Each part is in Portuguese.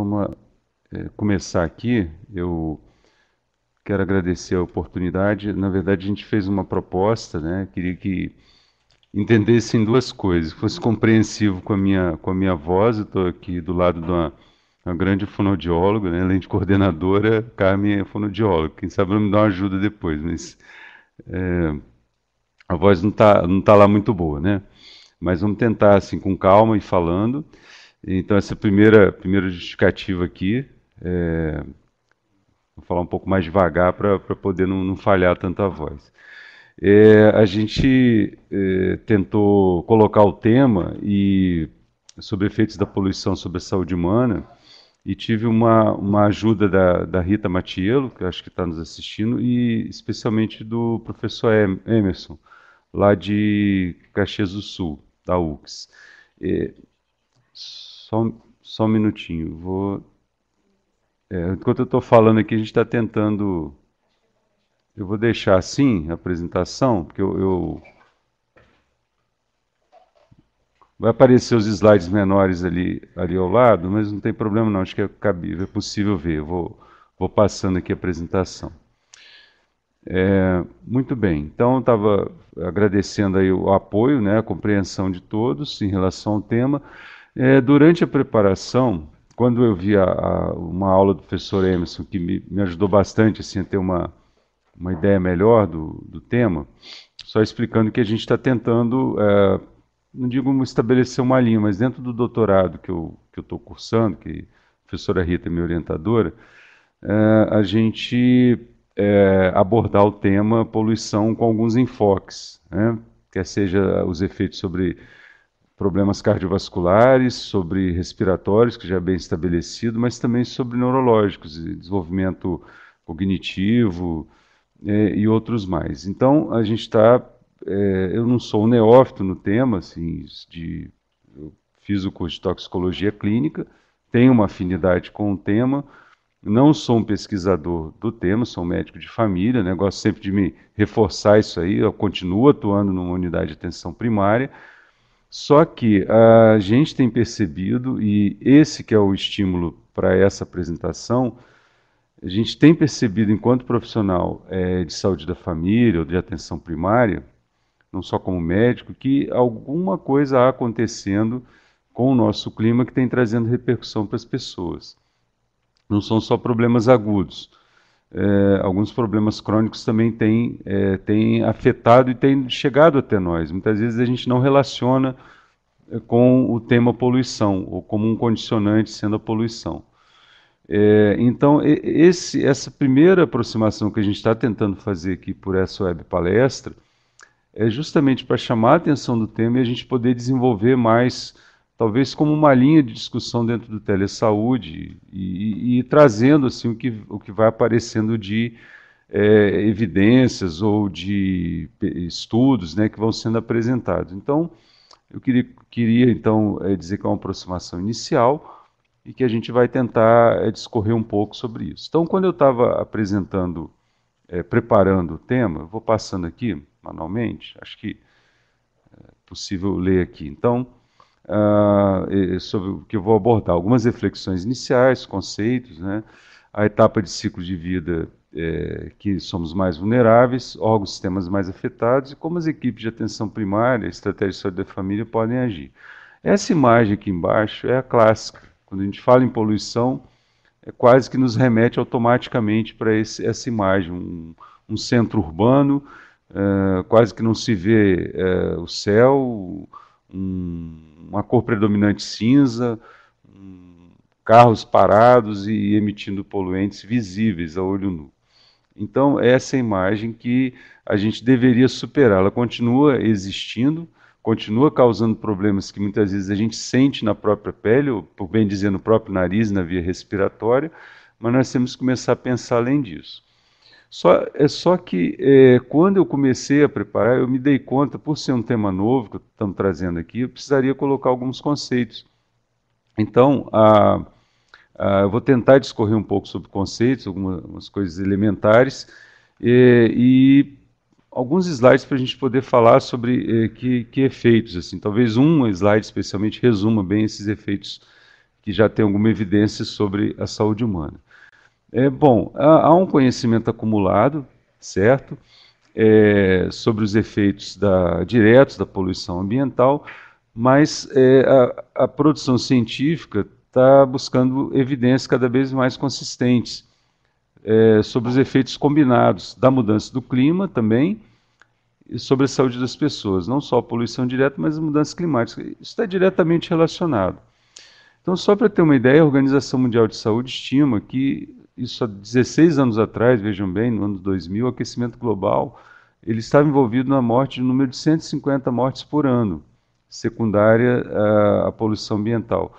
Vamos começar aqui. Eu quero agradecer a oportunidade. Na verdade, a gente fez uma proposta, né? Queria que entendessem duas coisas, que fosse compreensivo com a minha voz. Eu estou aqui do lado de uma grande fonoaudióloga, né? Além de coordenadora, Carmen é fonoaudióloga. Quem sabe ela me dá uma ajuda depois, mas a voz não tá lá muito boa, né? Mas vamos tentar, assim, com calma e falando. Então, essa primeira justificativa aqui. Vou falar um pouco mais devagar para poder não falhar tanto a voz. A gente tentou colocar o tema sobre efeitos da poluição sobre a saúde humana e tive uma ajuda da Rita Matiello, que eu acho que está nos assistindo, e especialmente do professor Emerson, lá de Caxias do Sul, da UX. É, só um minutinho, enquanto eu estou falando aqui, a gente está tentando. Eu vou deixar assim a apresentação, porque vai aparecer os slides menores ali ao lado, mas não tem problema não, acho que é cabível, é possível ver. Eu vou passando aqui a apresentação. Muito bem, então eu estava agradecendo aí o apoio, né, a compreensão de todos em relação ao tema. Durante a preparação, quando eu vi uma aula do professor Emerson, que me ajudou bastante assim, a ter uma ideia melhor do tema, só explicando que a gente está tentando, não digo estabelecer uma linha, mas dentro do doutorado que eu estou cursando, que a professora Rita é minha orientadora, a gente abordar o tema poluição com alguns enfoques, né? Quer seja os efeitos sobre problemas cardiovasculares, sobre respiratórios, que já é bem estabelecido, mas também sobre neurológicos, desenvolvimento cognitivo, e outros mais. Então, a gente está. Eu não sou um neófito no tema, assim, eu fiz o curso de toxicologia clínica, tenho uma afinidade com o tema, não sou um pesquisador do tema, sou um médico de família, né? Gosto sempre de me reforçar isso aí, eu continuo atuando numa unidade de atenção primária, só que a gente tem percebido, e esse que é o estímulo para essa apresentação, a gente tem percebido, enquanto profissional de saúde da família ou de atenção primária, não só como médico, que alguma coisa há acontecendo com o nosso clima que tem trazendo repercussão para as pessoas. Não são só problemas agudos. Alguns problemas crônicos também têm afetado e têm chegado até nós. Muitas vezes a gente não relaciona com o tema poluição, ou como um condicionante sendo a poluição. Então, essa primeira aproximação que a gente está tentando fazer aqui por essa web palestra é justamente para chamar a atenção do tema e a gente poder desenvolver mais, talvez como uma linha de discussão dentro do telesaúde e trazendo assim o que vai aparecendo de evidências ou de estudos, né, que vão sendo apresentados. Então, eu queria então dizer que é uma aproximação inicial e que a gente vai tentar discorrer um pouco sobre isso. Então, quando eu estava apresentando, preparando o tema, eu vou passando aqui manualmente, acho que é possível ler aqui. Então, sobre o que eu vou abordar, algumas reflexões iniciais, conceitos, né? A etapa de ciclo de vida que somos mais vulneráveis, órgãos e sistemas mais afetados e como as equipes de atenção primária, estratégia de saúde da família podem agir. Essa imagem aqui embaixo é a clássica. Quando a gente fala em poluição, quase que nos remete automaticamente para essa imagem, um centro urbano, quase que não se vê o céu, uma cor predominante cinza, carros parados e emitindo poluentes visíveis a olho nu. Então, essa é a imagem que a gente deveria superar. Ela continua existindo, continua causando problemas que muitas vezes a gente sente na própria pele, ou por bem dizer, no próprio nariz, na via respiratória, mas nós temos que começar a pensar além disso. Só que quando eu comecei a preparar, eu me dei conta, por ser um tema novo que estamos trazendo aqui, eu precisaria colocar alguns conceitos. Então, eu vou tentar discorrer um pouco sobre conceitos, algumas coisas elementares, e alguns slides para a gente poder falar sobre que efeitos. Assim. Talvez um slide especialmente resuma bem esses efeitos que já tem alguma evidência sobre a saúde humana. Bom, há um conhecimento acumulado, certo? Sobre os efeitos diretos da poluição ambiental, mas a produção científica está buscando evidências cada vez mais consistentes sobre os efeitos combinados da mudança do clima também e sobre a saúde das pessoas, não só a poluição direta, mas as mudanças climáticas. Isso está diretamente relacionado. Então, só para ter uma ideia, a Organização Mundial de Saúde estima que isso há 16 anos atrás, vejam bem, no ano 2000, o aquecimento global ele estava envolvido na morte de um número de 150 mortes por ano, secundária à poluição ambiental.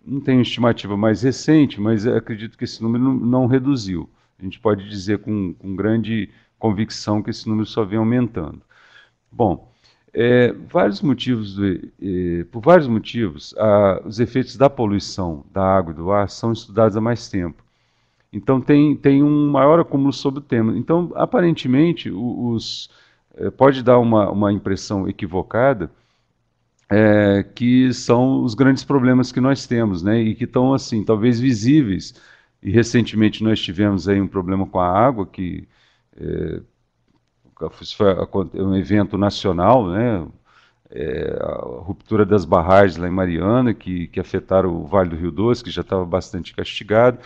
Não tenho estimativa mais recente, mas acredito que esse número não reduziu. A gente pode dizer com grande convicção que esse número só vem aumentando. Bom, por vários motivos, os efeitos da poluição da água e do ar são estudados há mais tempo. Então tem um maior acúmulo sobre o tema. Então, aparentemente, pode dar uma impressão equivocada que são os grandes problemas que nós temos, né? E que estão assim, talvez visíveis. E recentemente nós tivemos aí um problema com a água que foi um evento nacional, né? A ruptura das barragens lá em Mariana, que afetaram o Vale do Rio Doce, que já estava bastante castigado.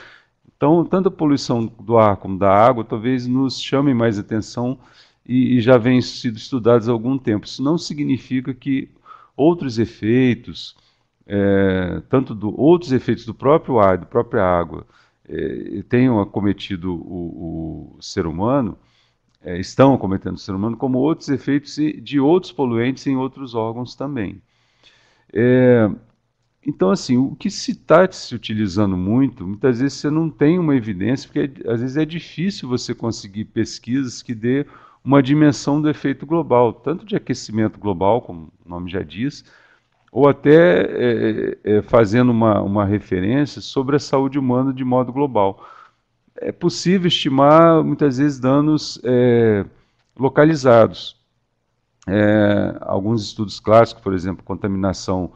Então, tanto a poluição do ar como da água talvez nos chamem mais atenção e já vêm sido estudados há algum tempo. Isso não significa que outros efeitos, outros efeitos do próprio ar, da própria água, tenham acometido o ser humano, estão acometendo o ser humano, como outros efeitos de outros poluentes em outros órgãos também. Então, assim, o que se está se utilizando muito, muitas vezes você não tem uma evidência, porque às vezes é difícil você conseguir pesquisas que dê uma dimensão do efeito global, tanto de aquecimento global, como o nome já diz, ou até fazendo uma referência sobre a saúde humana de modo global. É possível estimar, muitas vezes, danos localizados. Alguns estudos clássicos, por exemplo, contaminação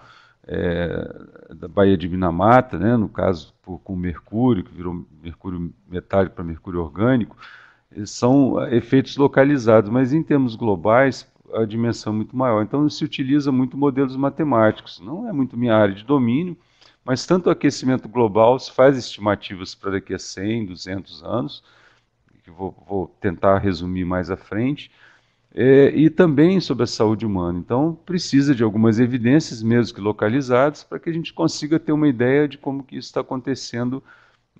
da Baía de Minamata, né, no caso com mercúrio, que virou mercúrio metálico para mercúrio orgânico, são efeitos localizados, mas em termos globais a dimensão é muito maior. Então se utiliza muito modelos matemáticos. Não é muito minha área de domínio, mas tanto o aquecimento global se faz estimativas para daqui a 100, 200 anos, que vou tentar resumir mais à frente, e também sobre a saúde humana. Então, precisa de algumas evidências, mesmo que localizadas, para que a gente consiga ter uma ideia de como que isso está acontecendo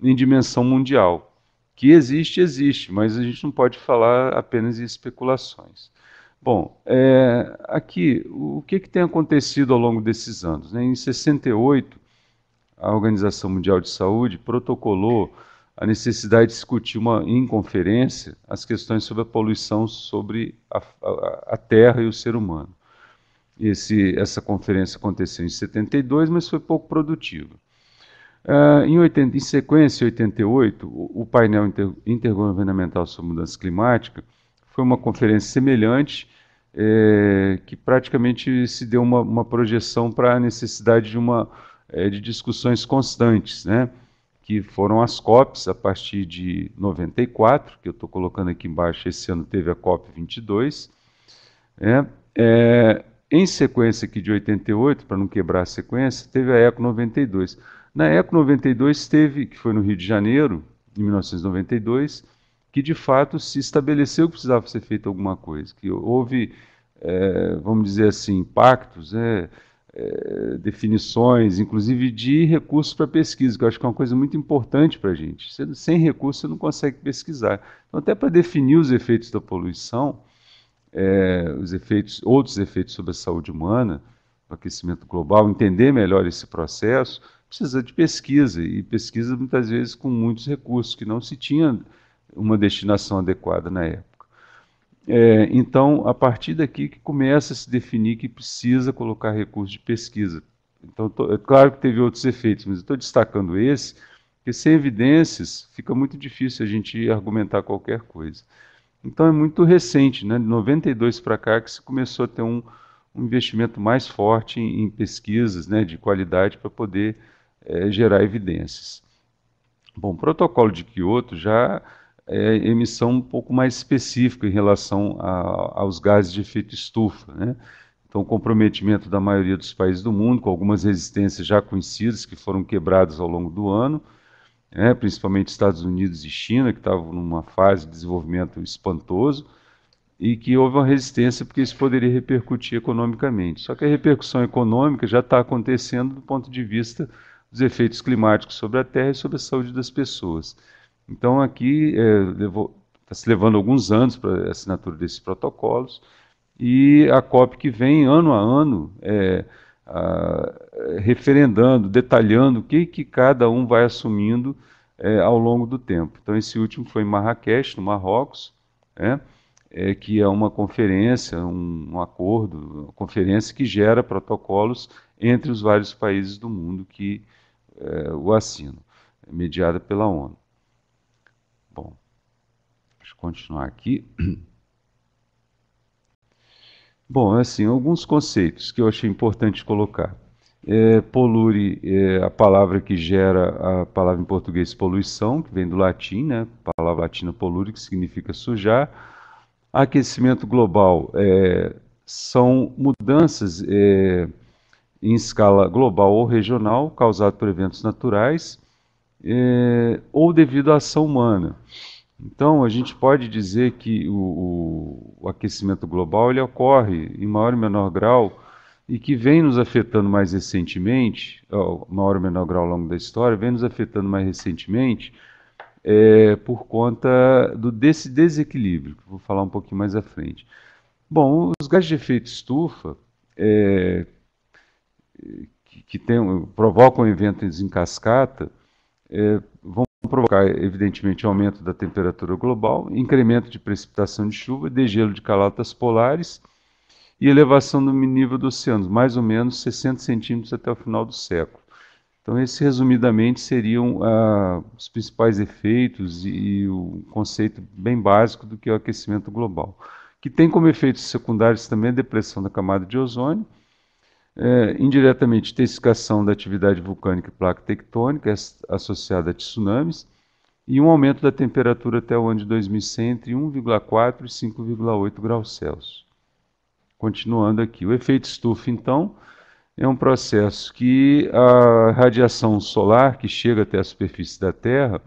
em dimensão mundial. Que existe, existe, mas a gente não pode falar apenas em especulações. Bom, aqui, o que tem acontecido ao longo desses anos, né? Em 68, a Organização Mundial de Saúde protocolou a necessidade de discutir em conferência as questões sobre a poluição sobre a Terra e o ser humano. Essa conferência aconteceu em 72, mas foi pouco produtiva. Em sequência, em 88, o painel intergovernamental sobre mudança climática foi uma conferência semelhante, que praticamente se deu uma projeção para a necessidade de discussões constantes, né? Que foram as COPs a partir de 94, que eu estou colocando aqui embaixo, esse ano teve a COP 22. Em sequência aqui de 88, para não quebrar a sequência, teve a ECO 92. Na ECO 92 teve, que foi no Rio de Janeiro, em 1992, que de fato se estabeleceu que precisava ser feita alguma coisa, que houve, vamos dizer assim, impactos, definições, inclusive de recursos para pesquisa, que eu acho que é uma coisa muito importante para a gente. Sem recursos você não consegue pesquisar. Então, até para definir os efeitos da poluição, outros efeitos sobre a saúde humana, o aquecimento global, entender melhor esse processo, precisa de pesquisa, e pesquisa muitas vezes com muitos recursos, que não se tinha uma destinação adequada na época. Então, a partir daqui que começa a se definir que precisa colocar recursos de pesquisa. Então, é claro que teve outros efeitos, mas eu estou destacando esse, porque sem evidências fica muito difícil a gente argumentar qualquer coisa. Então, é muito recente, né, de 92 para cá, que se começou a ter um investimento mais forte em pesquisas, né, de qualidade para poder gerar evidências. Bom, o protocolo de Kyoto já é emissão um pouco mais específica em relação aos gases de efeito estufa, né? Então, o comprometimento da maioria dos países do mundo, com algumas resistências já conhecidas que foram quebradas ao longo do ano, né? Principalmente Estados Unidos e China, que estavam numa fase de desenvolvimento espantoso, e que houve uma resistência porque isso poderia repercutir economicamente. Só que a repercussão econômica já está acontecendo do ponto de vista dos efeitos climáticos sobre a Terra e sobre a saúde das pessoas. Então aqui está se levando alguns anos para a assinatura desses protocolos e a COP que vem ano a ano referendando, detalhando o que cada um vai assumindo ao longo do tempo. Então esse último foi em Marrakech, no Marrocos, né? Que é uma conferência, um acordo, uma conferência que gera protocolos entre os vários países do mundo que o assinam, mediada pela ONU. Bom, deixa eu continuar aqui. Bom, assim, alguns conceitos que eu achei importante colocar. Polure é a palavra que gera a palavra em português poluição, que vem do latim, né? A palavra latina polure, que significa sujar. Aquecimento global são mudanças em escala global ou regional, causadas por eventos naturais ou devido à ação humana. Então, a gente pode dizer que o aquecimento global ele ocorre em maior ou menor grau e que vem nos afetando mais recentemente, maior ou menor grau ao longo da história, vem nos afetando mais recentemente por conta desse desequilíbrio, que eu vou falar um pouquinho mais à frente. Bom, os gases de efeito estufa, provocam eventos em cascata, vão provocar, evidentemente, aumento da temperatura global, incremento de precipitação de chuva, degelo de calotas polares e elevação do nível do oceano, mais ou menos 60 centímetros até o final do século. Então, esses, resumidamente, seriam os principais efeitos e o conceito bem básico do que é o aquecimento global, que tem como efeitos secundários também a depressão da camada de ozônio, indiretamente intensificação da atividade vulcânica e placa tectônica associada a tsunamis e um aumento da temperatura até o ano de 2100 entre 1,4 e 5,8 graus Celsius. Continuando aqui, o efeito estufa, então, é um processo que a radiação solar que chega até a superfície da Terra,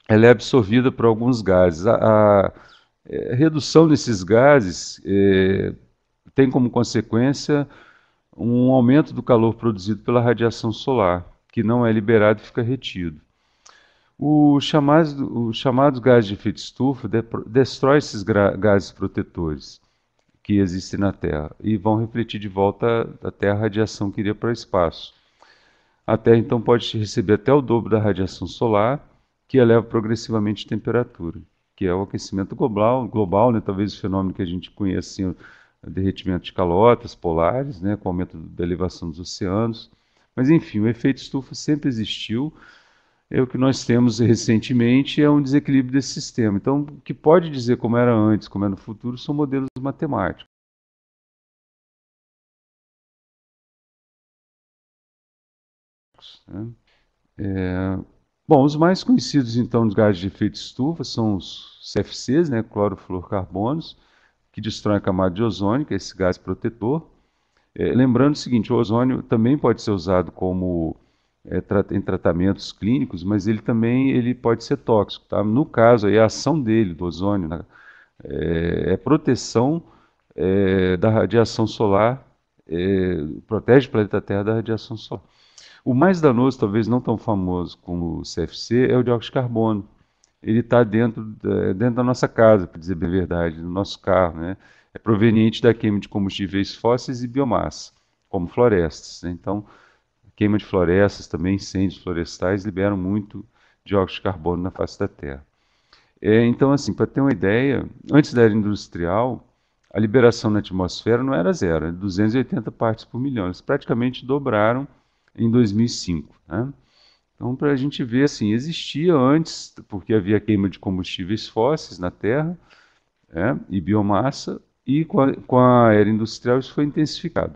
ela é absorvida por alguns gases. A redução desses gases tem como consequência um aumento do calor produzido pela radiação solar, que não é liberado e fica retido. Os chamados gases de efeito estufa destrói esses gases protetores que existem na Terra e vão refletir de volta da Terra a radiação que iria para o espaço. A Terra então pode receber até o dobro da radiação solar, que eleva progressivamente a temperatura, que é o aquecimento global, né? Talvez o fenômeno que a gente conhece, assim, o derretimento de calotas polares, né? Com o aumento da elevação dos oceanos. Mas enfim, o efeito estufa sempre existiu. O que nós temos recentemente é um desequilíbrio desse sistema. Então, o que pode dizer como era antes, como é no futuro, são modelos matemáticos, né? Bom, os mais conhecidos então dos gases de efeito estufa são os CFCs, né, clorofluorcarbonos, que destroem a camada de ozônio, que é esse gás protetor. Lembrando o seguinte, o ozônio também pode ser usado como em tratamentos clínicos, mas ele pode ser tóxico, tá? No caso, aí, a ação dele, do ozônio, né, proteção da radiação solar, protege o planeta Terra da radiação solar. O mais danoso, talvez não tão famoso como o CFC, é o dióxido de carbono. Ele está dentro da nossa casa, para dizer bem a verdade, do nosso carro, né? É proveniente da queima de combustíveis fósseis e biomassa, como florestas, né? Então, queima de florestas, também incêndios florestais, liberam muito dióxido de carbono na face da Terra. Então, assim, para ter uma ideia, antes da era industrial, a liberação na atmosfera não era zero, era 280 partes por milhão. Eles praticamente dobraram em 2005, né? Então, para a gente ver, assim, existia antes, porque havia queima de combustíveis fósseis na Terra, e biomassa, e com a era industrial isso foi intensificado.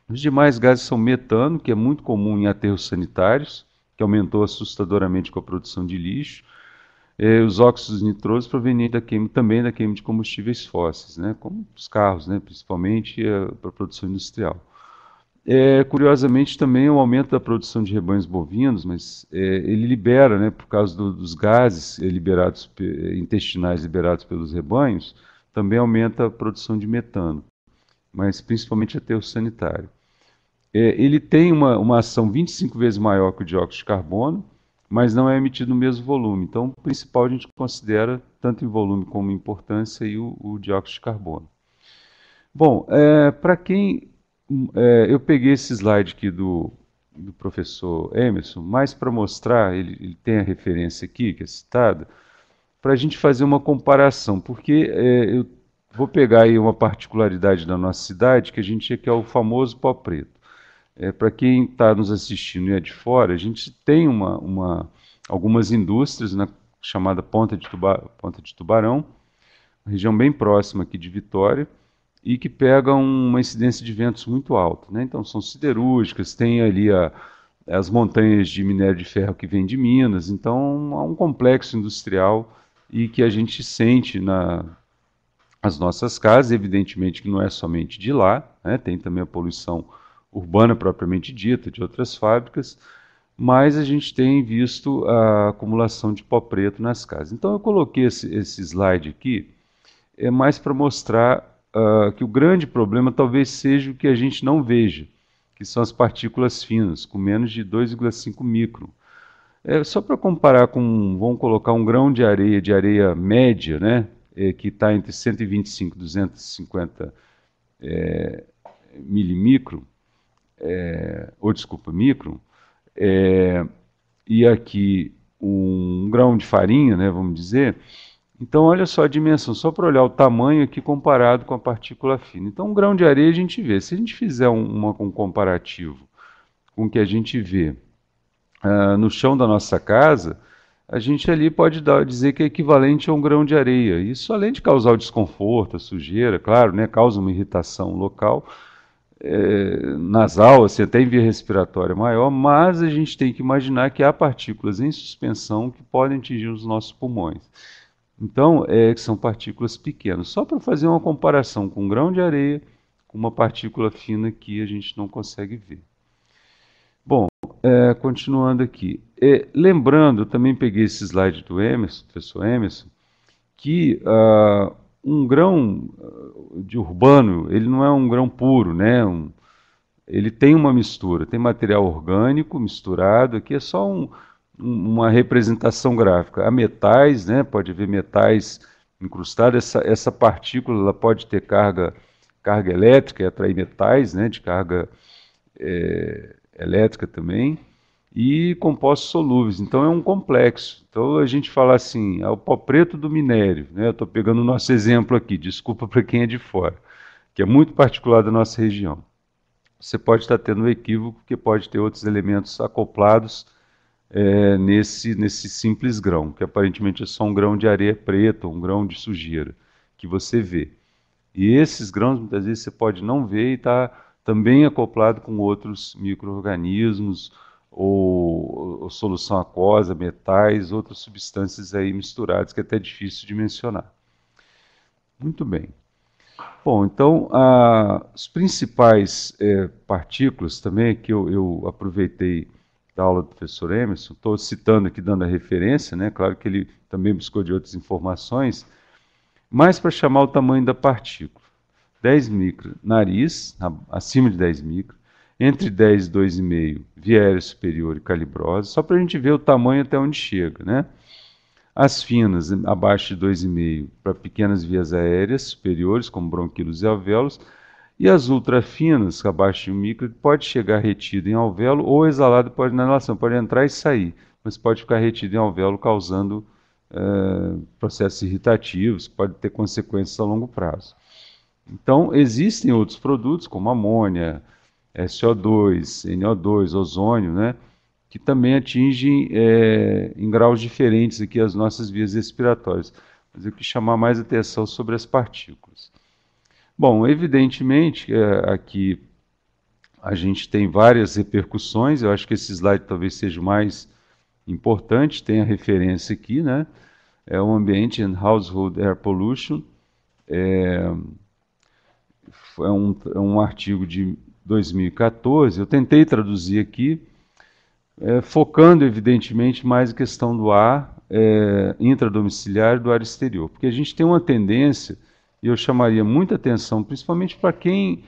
Os demais gases são metano, que é muito comum em aterros sanitários, que aumentou assustadoramente com a produção de lixo, os óxidos nitrosos provenientes também da queima de combustíveis fósseis, né, como os carros, né, principalmente para a produção industrial. Curiosamente também o aumento da produção de rebanhos bovinos, mas ele libera, né, por causa dos gases intestinais liberados pelos rebanhos, também aumenta a produção de metano, mas principalmente aterro sanitário. Ele tem uma ação 25 vezes maior que o dióxido de carbono, mas não é emitido no mesmo volume. Então, o principal a gente considera, tanto em volume como em importância, aí, o dióxido de carbono. Bom, para quem. Eu peguei esse slide aqui do professor Emerson, mais para mostrar, ele tem a referência aqui, que é citada, para a gente fazer uma comparação, porque eu vou pegar aí uma particularidade da nossa cidade, que a gente que é o famoso pó preto. Para quem está nos assistindo e é de fora, a gente tem algumas indústrias na chamada Ponta de Tubarão, uma região bem próxima aqui de Vitória, e que pega uma incidência de ventos muito alta, né? Então são siderúrgicas, tem ali as montanhas de minério de ferro que vem de Minas, então há um complexo industrial e que a gente sente nas nossas casas, evidentemente que não é somente de lá, né? Tem também a poluição urbana propriamente dita, de outras fábricas, mas a gente tem visto a acumulação de pó preto nas casas. Então eu coloquei esse slide aqui, mais para mostrar que o grande problema talvez seja o que a gente não veja, que são as partículas finas, com menos de 2,5 micron. Só para comparar com, vamos colocar um grão de areia média, né, que está entre 125 e 250 milimicron, micron, e aqui um grão de farinha, né, vamos dizer. Então, olha só a dimensão, só para olhar o tamanho aqui comparado com a partícula fina. Então, um grão de areia a gente vê. Se a gente fizer um comparativo com o que a gente vê no chão da nossa casa, a gente ali pode dizer que é equivalente a um grão de areia. Isso, além de causar o desconforto, a sujeira, claro, né, causa uma irritação local, nasal, assim, até em via respiratória maior, mas a gente tem que imaginar que há partículas em suspensão que podem atingir os nossos pulmões. Então, são partículas pequenas. Só para fazer uma comparação com um grão de areia, com uma partícula fina que a gente não consegue ver. Bom, continuando aqui. Lembrando, eu também peguei esse slide do Emerson, professor Emerson, que um grão de urbano, ele não é um grão puro, né? Ele tem uma mistura, tem material orgânico misturado, aqui é só uma representação gráfica. Há metais, né? Pode haver metais incrustados, essa partícula ela pode ter carga elétrica e atrair metais, né? De carga elétrica também, e compostos solúveis. Então é um complexo. Então a gente fala assim, o pó preto do minério, né? Eu estou pegando o nosso exemplo aqui, desculpa para quem é de fora, que é muito particular da nossa região. Você pode estar tendo um equívoco, porque pode ter outros elementos acoplados nesse simples grão, que aparentemente é só um grão de areia preta, um grão de sujeira, que você vê. E esses grãos, muitas vezes, você pode não ver e está também acoplado com outros micro-organismos, ou solução aquosa, metais, outras substâncias aí misturadas, que é até difícil de mencionar. Muito bem. Bom, então, as principais partículas também, que eu aproveitei da aula do professor Emerson, estou citando aqui, dando a referência, né? Claro que ele também buscou de outras informações, mas para chamar o tamanho da partícula. 10 micron, nariz, acima de 10 micron, entre 10 e 2,5, via aérea superior e calibrosa, só para a gente ver o tamanho até onde chega, né? As finas, abaixo de 2,5, para pequenas vias aéreas superiores, como bronquíolos e alvéolos, e as ultrafinas, abaixo de 1 micro, pode chegar retido em alvéolo ou exalado na inalação, pode entrar e sair, mas pode ficar retido em alvéolo, causando processos irritativos, pode ter consequências a longo prazo. Então, existem outros produtos, como amônia, SO2, NO2, ozônio, né, que também atingem em graus diferentes aqui as nossas vias respiratórias. Mas eu quis chamar mais atenção sobre as partículas. Bom, evidentemente, aqui a gente tem várias repercussões, eu acho que esse slide talvez seja o mais importante, tem a referência aqui, né? É o Ambient and Household Air Pollution, é um artigo de 2014, eu tentei traduzir aqui, focando evidentemente mais a questão do ar intradomiciliar e do ar exterior, porque a gente tem uma tendência, e eu chamaria muita atenção, principalmente para quem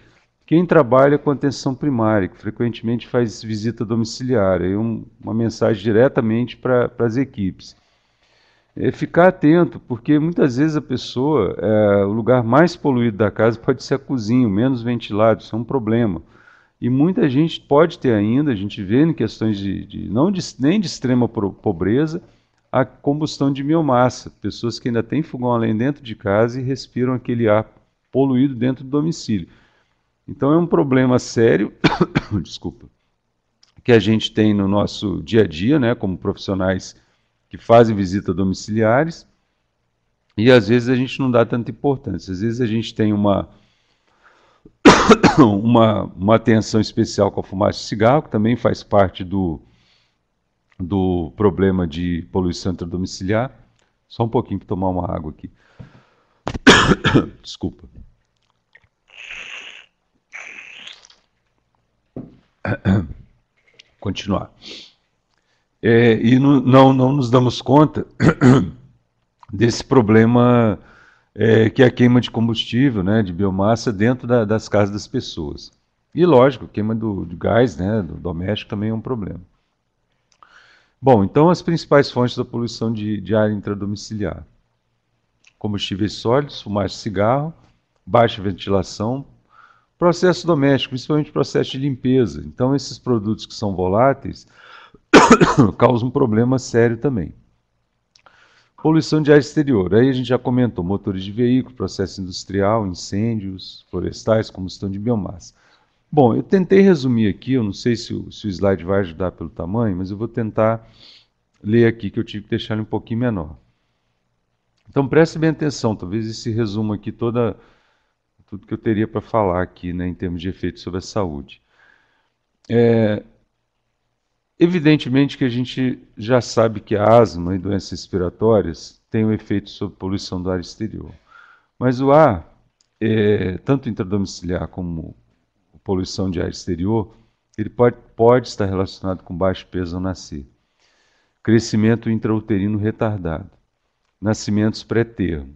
trabalha com atenção primária, que frequentemente faz visita domiciliar, aí uma mensagem diretamente para as equipes. Ficar atento, porque muitas vezes a pessoa, o lugar mais poluído da casa pode ser a cozinha, o menos ventilado, isso é um problema. E muita gente pode ter ainda, a gente vê em questões nem de extrema pobreza, a combustão de biomassa, pessoas que ainda têm fogão a lenha dentro de casa e respiram aquele ar poluído dentro do domicílio. Então é um problema sério, desculpa, que a gente tem no nosso dia a dia, né, como profissionais que fazem visitas domiciliares, e às vezes a gente não dá tanta importância. Às vezes a gente tem uma atenção especial com a fumaça de cigarro, que também faz parte do problema de poluição intradomiciliar. Só um pouquinho para tomar uma água aqui. Desculpa. Continuar. E não nos damos conta desse problema que é a queima de combustível, né, de biomassa dentro das casas das pessoas. E lógico, queima de gás, né, do doméstico também é um problema. Bom, então as principais fontes da poluição de ar intradomiciliar: combustíveis sólidos, fumaça de cigarro, baixa ventilação, processo doméstico, principalmente processo de limpeza. Então esses produtos que são voláteis causam um problema sério também. Poluição de ar exterior, aí a gente já comentou, motores de veículo, processo industrial, incêndios florestais, combustão de biomassa. Bom, eu tentei resumir aqui, eu não sei se o slide vai ajudar pelo tamanho, mas eu vou tentar ler aqui, que eu tive que deixar ele um pouquinho menor. Então preste bem atenção, talvez esse resumo aqui tudo que eu teria para falar aqui, né, em termos de efeitos sobre a saúde. Evidentemente que a gente já sabe que a asma e doenças respiratórias têm um efeito sobre a poluição do ar exterior. Mas o ar, tanto intradomiciliar como poluição de ar exterior, ele pode estar relacionado com baixo peso ao nascer, crescimento intrauterino retardado, nascimentos pré-termo,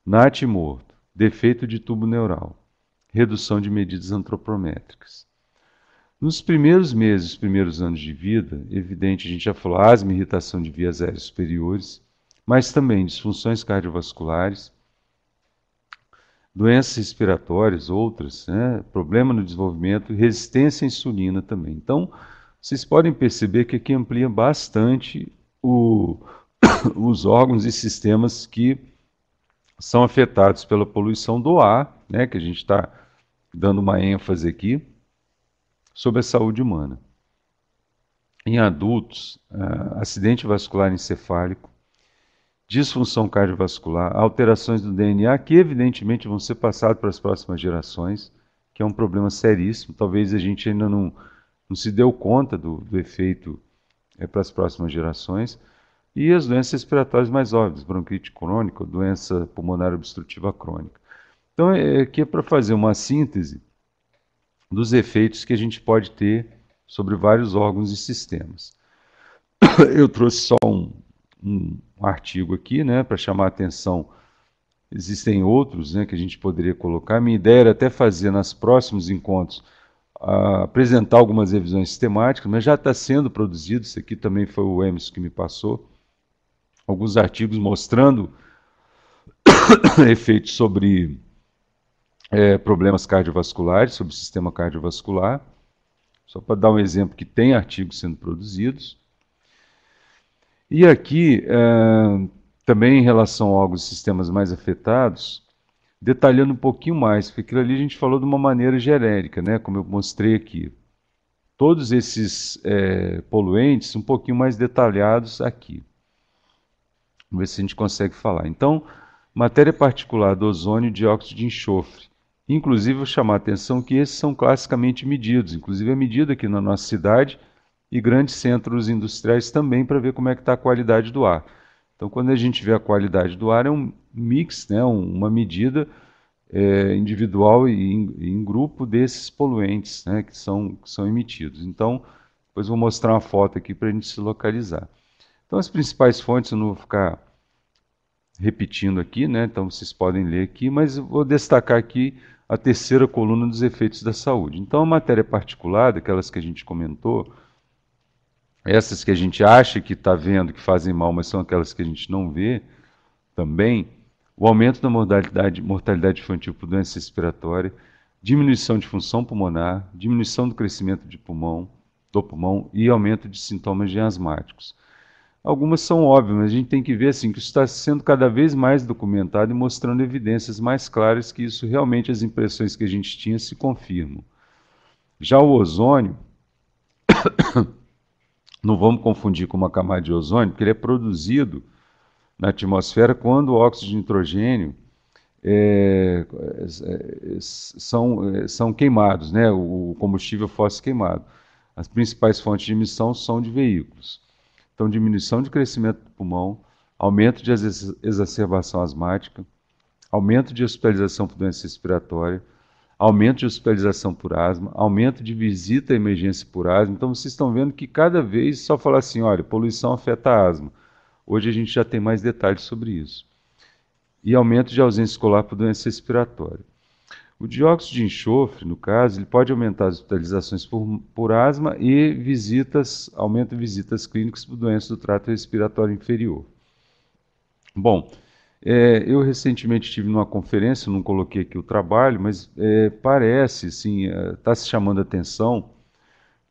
natimorto, defeito de tubo neural, redução de medidas antropométricas. Nos primeiros meses, os primeiros anos de vida, evidente, a gente já falou, asma e irritação de vias aéreas superiores, mas também disfunções cardiovasculares, doenças respiratórias, outras, né, problema no desenvolvimento e resistência à insulina também. Então, vocês podem perceber que aqui amplia bastante os órgãos e sistemas que são afetados pela poluição do ar, né, que a gente está dando uma ênfase aqui, sobre a saúde humana. Em adultos, acidente vascular encefálico, disfunção cardiovascular, alterações do DNA, que evidentemente vão ser passadas para as próximas gerações, que é um problema seríssimo. Talvez a gente ainda não se deu conta do efeito para as próximas gerações. E as doenças respiratórias mais óbvias, bronquite crônica, doença pulmonar obstrutiva crônica. Então, aqui é para fazer uma síntese dos efeitos que a gente pode ter sobre vários órgãos e sistemas. Eu trouxe só um artigo aqui, né, para chamar a atenção. Existem outros, né, que a gente poderia colocar. Minha ideia era até fazer, nos próximos encontros, apresentar algumas revisões sistemáticas, mas já está sendo produzido. Isso aqui também foi o Emerson que me passou. Alguns artigos mostrando efeitos sobre problemas cardiovasculares, sobre o sistema cardiovascular. Só para dar um exemplo que tem artigos sendo produzidos. E aqui, também em relação a órgãos e sistemas mais afetados, detalhando um pouquinho mais, porque aquilo ali a gente falou de uma maneira genérica, né, como eu mostrei aqui. Todos esses poluentes um pouquinho mais detalhados aqui. Vamos ver se a gente consegue falar. Então, matéria particulada, ozônio e dióxido de enxofre. Inclusive, vou chamar a atenção que esses são classicamente medidos, inclusive é medido aqui na nossa cidade e grandes centros industriais também para ver como é que está a qualidade do ar. Então, quando a gente vê a qualidade do ar, é um mix, né, uma medida individual e em grupo desses poluentes, né, que são emitidos. Então, depois vou mostrar uma foto aqui para a gente se localizar. Então, as principais fontes, eu não vou ficar repetindo aqui, né, então vocês podem ler aqui, mas eu vou destacar aqui a terceira coluna dos efeitos da saúde. Então, a matéria particulada, aquelas que a gente comentou, essas que a gente acha que está vendo que fazem mal, mas são aquelas que a gente não vê também, o aumento da mortalidade infantil por doença respiratória, diminuição de função pulmonar, diminuição do crescimento do pulmão e aumento de sintomas de asmáticos. Algumas são óbvias, mas a gente tem que ver assim, que isso está sendo cada vez mais documentado e mostrando evidências mais claras que isso realmente, as impressões que a gente tinha se confirmam. Já o ozônio, não vamos confundir com uma camada de ozônio, porque ele é produzido na atmosfera quando o óxido de nitrogênio são queimados, né? O combustível fóssil queimado. As principais fontes de emissão são de veículos. Então, diminuição de crescimento do pulmão, aumento de exacerbação asmática, aumento de hospitalização por doença respiratória, aumento de hospitalização por asma, aumento de visita à emergência por asma. Então, vocês estão vendo que cada vez só falar assim, olha, poluição afeta a asma. Hoje a gente já tem mais detalhes sobre isso. E aumento de ausência escolar por doença respiratória. O dióxido de enxofre, no caso, ele pode aumentar as hospitalizações por asma e aumento de visitas clínicas por doenças do trato respiratório inferior. Bom, eu recentemente estive numa conferência, não coloquei aqui o trabalho, mas parece, sim, está se chamando a atenção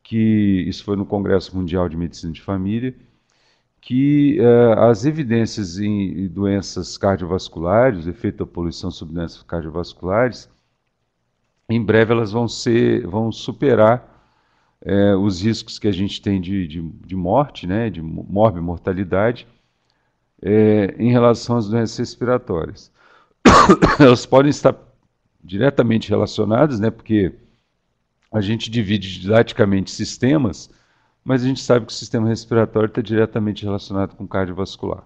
que, isso foi no Congresso Mundial de Medicina de Família, que as evidências em doenças cardiovasculares, efeito da poluição sobre doenças cardiovasculares, em breve elas vão superar os riscos que a gente tem de morte, né, de morbimortalidade, em relação às doenças respiratórias. Elas podem estar diretamente relacionadas, né, porque a gente divide didaticamente sistemas, mas a gente sabe que o sistema respiratório está diretamente relacionado com o cardiovascular.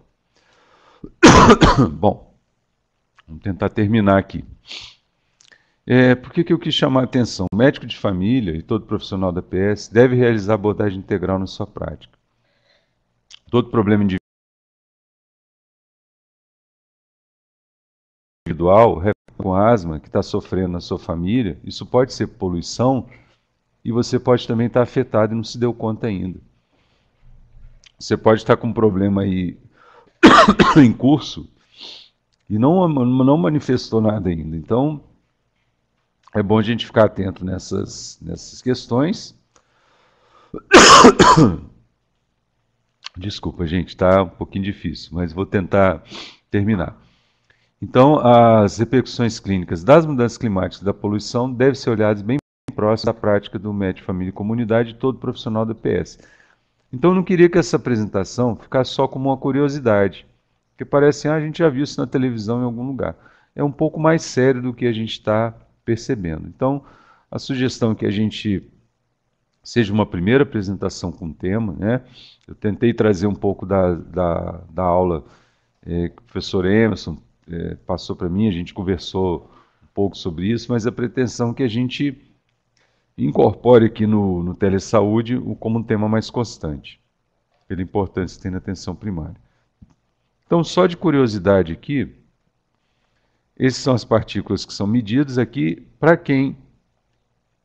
Bom, vamos tentar terminar aqui. Por que eu quis chamar a atenção? O médico de família e todo profissional da PS deve realizar abordagem integral na sua prática. Todo problema individual, com asma, que está sofrendo na sua família, isso pode ser poluição e você pode também estar afetado e não se deu conta ainda. Você pode estar com um problema aí em curso e não manifestou nada ainda. Então, é bom a gente ficar atento nessas questões. Desculpa, gente, está um pouquinho difícil, mas vou tentar terminar. Então, as repercussões clínicas das mudanças climáticas e da poluição devem ser olhadas bem próximo da prática do médico, família e comunidade de todo profissional da PS. Então, eu não queria que essa apresentação ficasse só como uma curiosidade, porque parece a gente já viu isso na televisão em algum lugar. É um pouco mais sério do que a gente está percebendo. Então, a sugestão é que a gente seja uma primeira apresentação com tema, né? Eu tentei trazer um pouco da aula que o professor Emerson passou para mim, a gente conversou um pouco sobre isso, mas a pretensão é que a gente incorpore aqui no Telesaúde como um tema mais constante, pela importância que tem na atenção primária. Então, só de curiosidade aqui, essas são as partículas que são medidas aqui. Para quem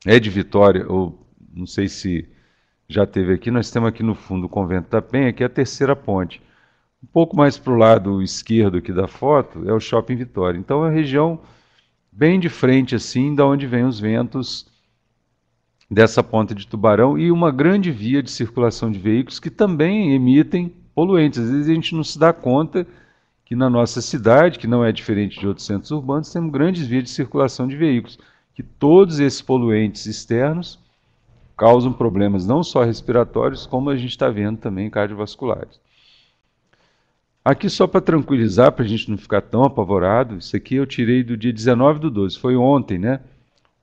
é de Vitória, ou não sei se já teve aqui, nós temos aqui no fundo o Convento da Penha, que é a terceira ponte. Um pouco mais para o lado esquerdo aqui da foto é o Shopping Vitória. Então é uma região bem de frente, assim, da onde vêm os ventos dessa ponta de Tubarão e uma grande via de circulação de veículos que também emitem poluentes. Às vezes a gente não se dá conta que na nossa cidade, que não é diferente de outros centros urbanos, temos grandes vias de circulação de veículos, que todos esses poluentes externos causam problemas não só respiratórios, como a gente está vendo também cardiovasculares. Aqui só para tranquilizar, para a gente não ficar tão apavorado, isso aqui eu tirei do dia 19/12, foi ontem, né?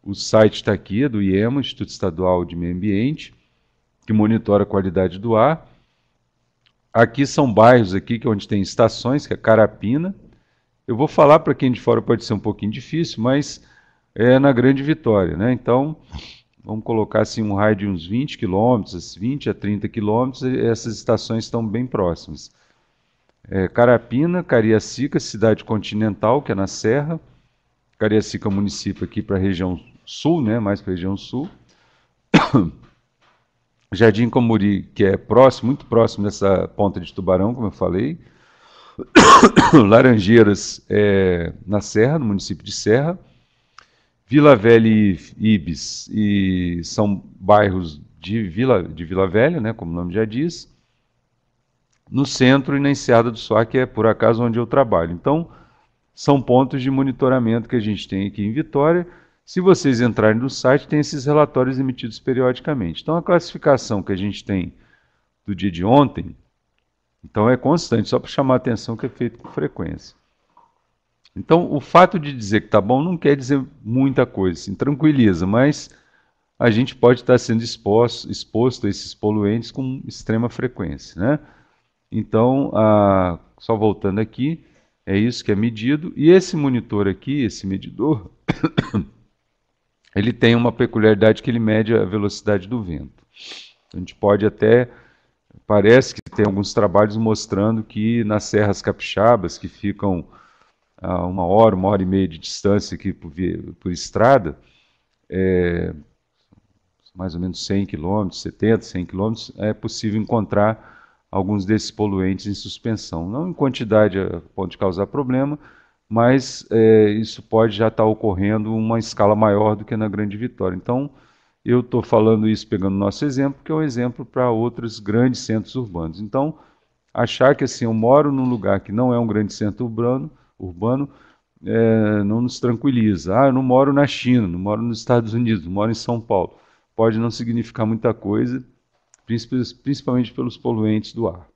O site está aqui, é do IEMA, Instituto Estadual de Meio Ambiente, que monitora a qualidade do ar. Aqui são bairros aqui que onde tem estações, que é Carapina. Eu vou falar para quem de fora pode ser um pouquinho difícil, mas é na Grande Vitória, né? Então, vamos colocar assim um raio de uns 20 quilômetros, 20 a 30 quilômetros, essas estações estão bem próximas. Carapina, Cariacica, cidade continental, que é na Serra. Cariacica é um município aqui para a região sul, né? Mais para a região sul. Jardim Camuri, que é próximo, muito próximo dessa ponta de Tubarão, como eu falei. Laranjeiras, na Serra, no município de Serra. Vila Velha e Ibis e são bairros de Vila Velha, né, como o nome já diz, no centro e na Enseada do Soar, que é por acaso onde eu trabalho. Então, são pontos de monitoramento que a gente tem aqui em Vitória. Se vocês entrarem no site, tem esses relatórios emitidos periodicamente. Então, a classificação que a gente tem do dia de ontem, então é constante, só para chamar a atenção que é feito com frequência. Então, o fato de dizer que está bom não quer dizer muita coisa, assim, tranquiliza, mas a gente pode estar sendo exposto a esses poluentes com extrema frequência, né? Então, só voltando aqui, é isso que é medido. E esse monitor aqui, esse medidor, ele tem uma peculiaridade que ele mede a velocidade do vento. A gente pode até, parece que tem alguns trabalhos mostrando que nas serras capixabas, que ficam a 1 hora e meia de distância aqui por estrada, mais ou menos 100 quilômetros, 70, 100 quilômetros, é possível encontrar alguns desses poluentes em suspensão. Não em quantidade a ponto de causar problema, mas isso pode já estar ocorrendo uma escala maior do que na Grande Vitória. Então, eu estou falando isso pegando o nosso exemplo, que é um exemplo para outros grandes centros urbanos. Então, achar que assim, eu moro num lugar que não é um grande centro urbano não nos tranquiliza. Eu não moro na China, não moro nos Estados Unidos, não moro em São Paulo. Pode não significar muita coisa, principalmente pelos poluentes do ar.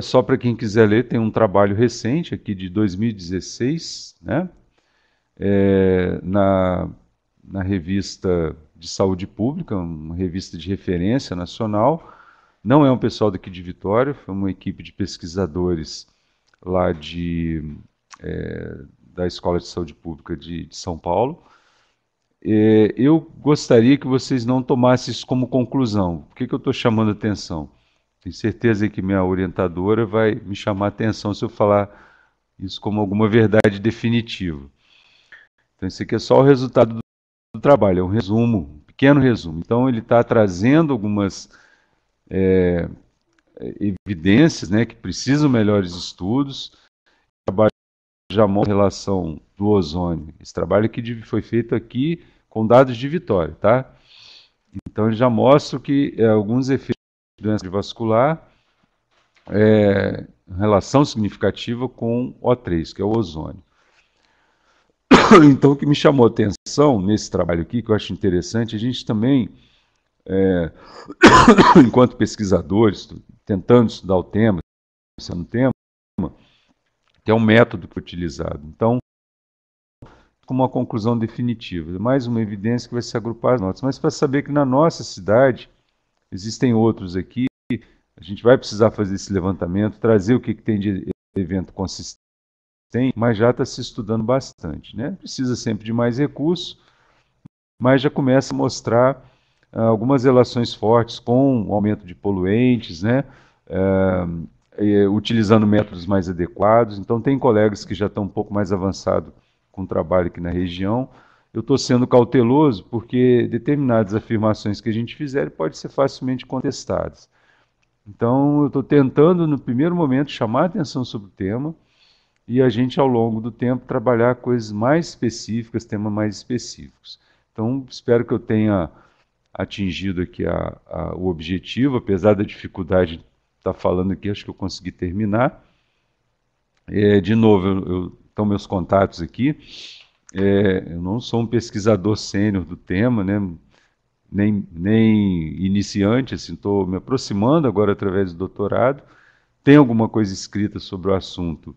Só para quem quiser ler, tem um trabalho recente aqui de 2016, né? Na revista de saúde pública, uma revista de referência nacional. Não é um pessoal daqui de Vitória, foi uma equipe de pesquisadores lá da Escola de Saúde Pública de São Paulo. Eu gostaria que vocês não tomassem isso como conclusão. Por que eu estou chamando a atenção? Tenho certeza que minha orientadora vai me chamar a atenção se eu falar isso como alguma verdade definitiva. Então, isso aqui é só o resultado do trabalho, é um resumo, um pequeno resumo. Então, ele está trazendo algumas evidências, né, que precisam melhores estudos. O trabalho já mostra a relação do ozônio. Esse trabalho aqui foi feito aqui com dados de Vitória, tá? Então, ele já mostra que alguns efeitos de doença cardiovascular relação significativa com O3, que é o ozônio. Então, o que me chamou a atenção nesse trabalho aqui, que eu acho interessante, a gente também, enquanto pesquisadores, tentando estudar o tema, pensando no tema, que é um método que é utilizado. Então, como uma conclusão definitiva, mais uma evidência que vai se agrupar as notas. Mas para saber que na nossa cidade existem outros aqui, a gente vai precisar fazer esse levantamento, trazer o que tem de evento consistente, mas já está se estudando bastante, né? Precisa sempre de mais recursos, mas já começa a mostrar algumas relações fortes com o aumento de poluentes, né? Utilizando métodos mais adequados. Então, tem colegas que já estão um pouco mais avançados com o trabalho aqui na região. Eu estou sendo cauteloso porque determinadas afirmações que a gente fizer podem ser facilmente contestadas. Então, eu estou tentando, no primeiro momento, chamar a atenção sobre o tema e a gente, ao longo do tempo, trabalhar coisas mais específicas, temas mais específicos. Então, espero que eu tenha atingido aqui o objetivo, apesar da dificuldade de estar falando aqui, acho que eu consegui terminar. De novo, estão meus contatos aqui. Eu não sou um pesquisador sênior do tema, né? Nem iniciante, assim, estou me aproximando agora através do doutorado. tem alguma coisa escrita sobre o assunto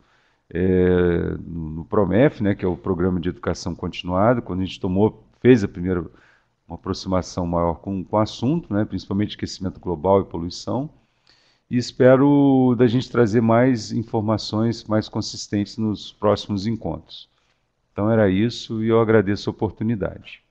no PROMEF, né, que é o Programa de Educação Continuada, quando a gente fez a primeira uma aproximação maior com o assunto, né, principalmente aquecimento global e poluição, e espero da gente trazer mais informações mais consistentes nos próximos encontros. Então era isso e eu agradeço a oportunidade.